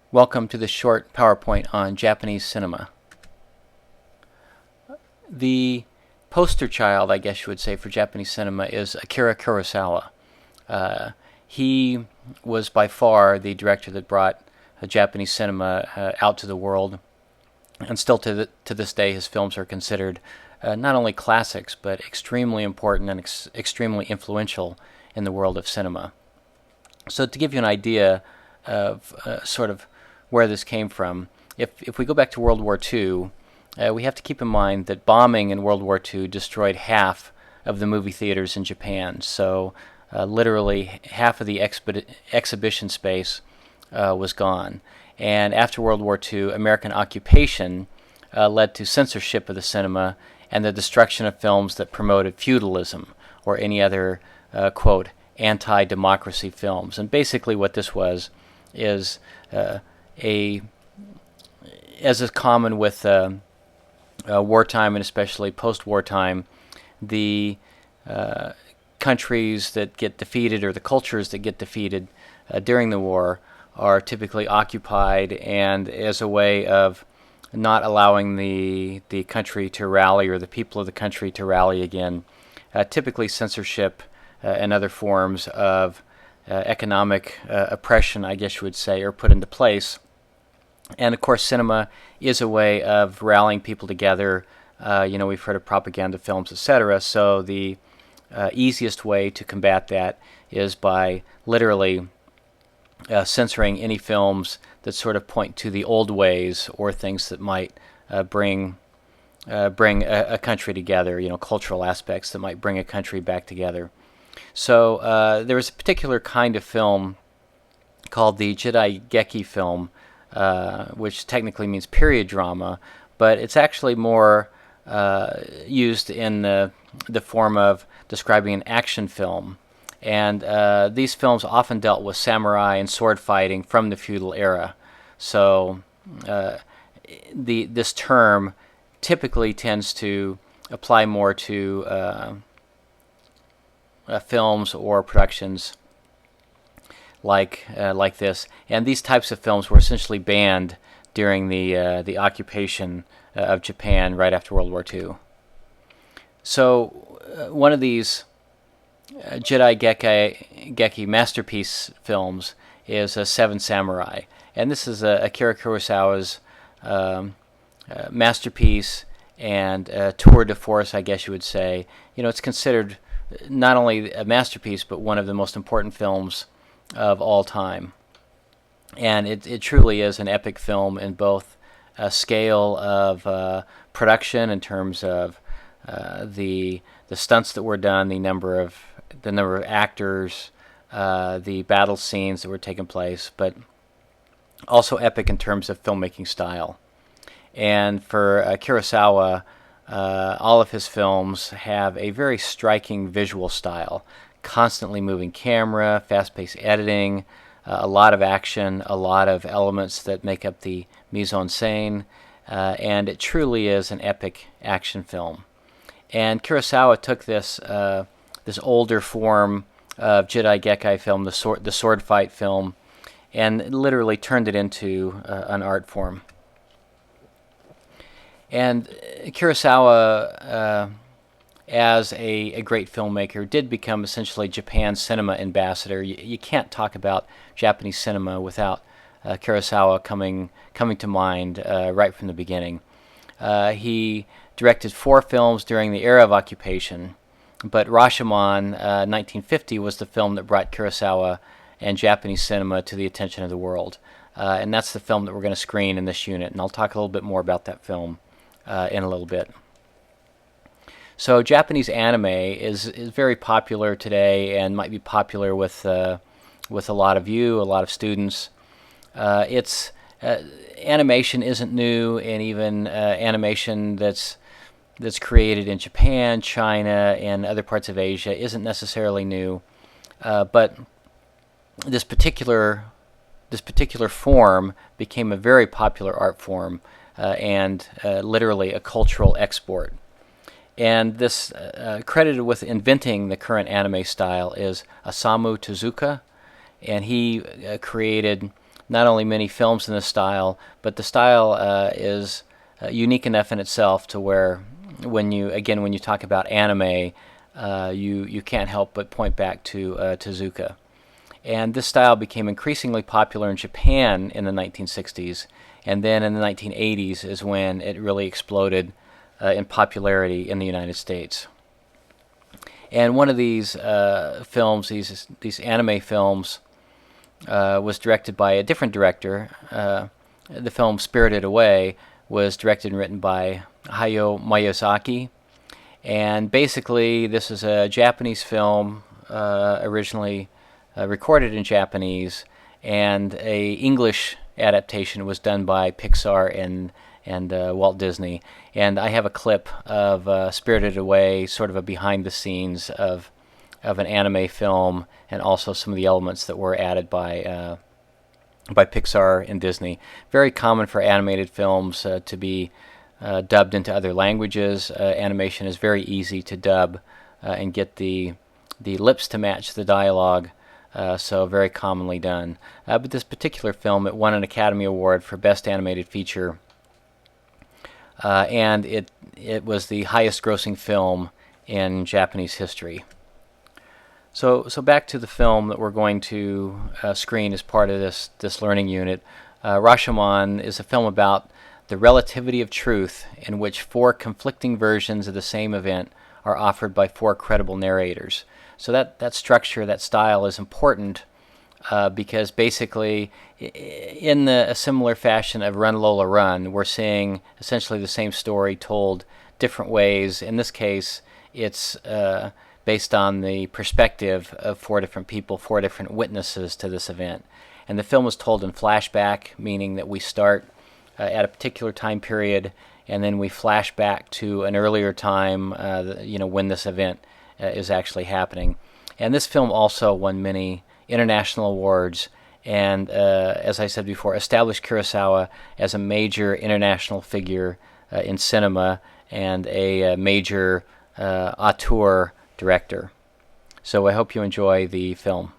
Welcome to this short PowerPoint on Japanese cinema. The poster child, I guess you would say, for Japanese cinema is Akira Kurosawa. He was by far the director that brought Japanese cinema out to the world, and still to this day his films are considered not only classics but extremely important and extremely influential in the world of cinema. So to give you an idea of sort of where this came from, if we go back to World War II, we have to keep in mind that bombing in World War II destroyed half of the movie theaters in Japan. So literally half of the exhibition space was gone. And after World War II, American occupation led to censorship of the cinema and the destruction of films that promoted feudalism or any other, quote, anti-democracy films. And basically what this was is as is common with wartime and especially post-war time, the countries that get defeated or the cultures that get defeated during the war are typically occupied, and as a way of not allowing the country to rally or the people of the country to rally again, typically censorship and other forms of economic oppression, I guess you would say, are put into place. And of course, cinema is a way of rallying people together. We've heard of propaganda films, etc. So the easiest way to combat that is by literally censoring any films that sort of point to the old ways or things that might bring a country together. Cultural aspects that might bring a country back together. So there was a particular kind of film called the Jidaigeki film, which technically means period drama, but it's actually more used in the form of describing an action film. And these films often dealt with samurai and sword fighting from the feudal era. So this term typically tends to apply more to films or productions like this, and these types of films were essentially banned during the occupation of Japan right after World War II. So one of these Jidaigeki masterpiece films is Seven Samurai, and this is Akira Kurosawa's masterpiece and tour de force, I guess you would say. It's considered not only a masterpiece but one of the most important films of all time, and it truly is an epic film in both a scale of production in terms of the stunts that were done, the number of actors, the battle scenes that were taking place, but also epic in terms of filmmaking style. And for Kurosawa, all of his films have a very striking visual style. Constantly moving camera, fast-paced editing, a lot of action, a lot of elements that make up the mise-en-scène, and it truly is an epic action film. And Kurosawa took this older form of Jidaigeki film, the sword fight film, and literally turned it into an art form. And Kurosawa, as a great filmmaker, did become essentially Japan's cinema ambassador. You can't talk about Japanese cinema without Kurosawa coming to mind right from the beginning. He directed 4 films during the era of occupation, but Rashomon 1950 was the film that brought Kurosawa and Japanese cinema to the attention of the world. And that's the film that we're going to screen in this unit, and I'll talk a little bit more about that film in a little bit. So Japanese anime is very popular today and might be popular with a lot of you, a lot of students. Animation isn't new, and even animation that's created in Japan, China, and other parts of Asia isn't necessarily new. But this particular form became a very popular art form and literally a cultural export. And this, credited with inventing the current anime style, is Osamu Tezuka, and he created not only many films in this style, but the style is unique enough in itself to where when you talk about anime, you can't help but point back to Tezuka. And this style became increasingly popular in Japan in the 1960s, and then in the 1980s is when it really exploded in popularity in the United States. And one of these films, these anime films, was directed by a different director. The film Spirited Away was directed and written by Hayao Miyazaki. And basically, this is a Japanese film, originally recorded in Japanese, and a English adaptation was done by Pixar and Walt Disney. And I have a clip of Spirited Away, sort of a behind the scenes of an anime film, and also some of the elements that were added by Pixar and Disney. Very common for animated films to be dubbed into other languages. Animation is very easy to dub and get the lips to match the dialogue. So very commonly done. But this particular film, it won an Academy Award for Best Animated Feature, and it was the highest grossing film in Japanese history. So back to the film that we're going to screen as part of this learning unit. Rashomon is a film about the relativity of truth, in which 4 conflicting versions of the same event are offered by 4 credible narrators. So that structure, that style is important because basically in a similar fashion of Run Lola Run, we're seeing essentially the same story told different ways. In this case, it's based on the perspective of 4 different people, 4 different witnesses to this event. And the film is told in flashback, meaning that we start at a particular time period and then we flash back to an earlier time, when this event is actually happening. And this film also won many international awards, and as I said before, established Kurosawa as a major international figure in cinema and a major auteur director. So I hope you enjoy the film.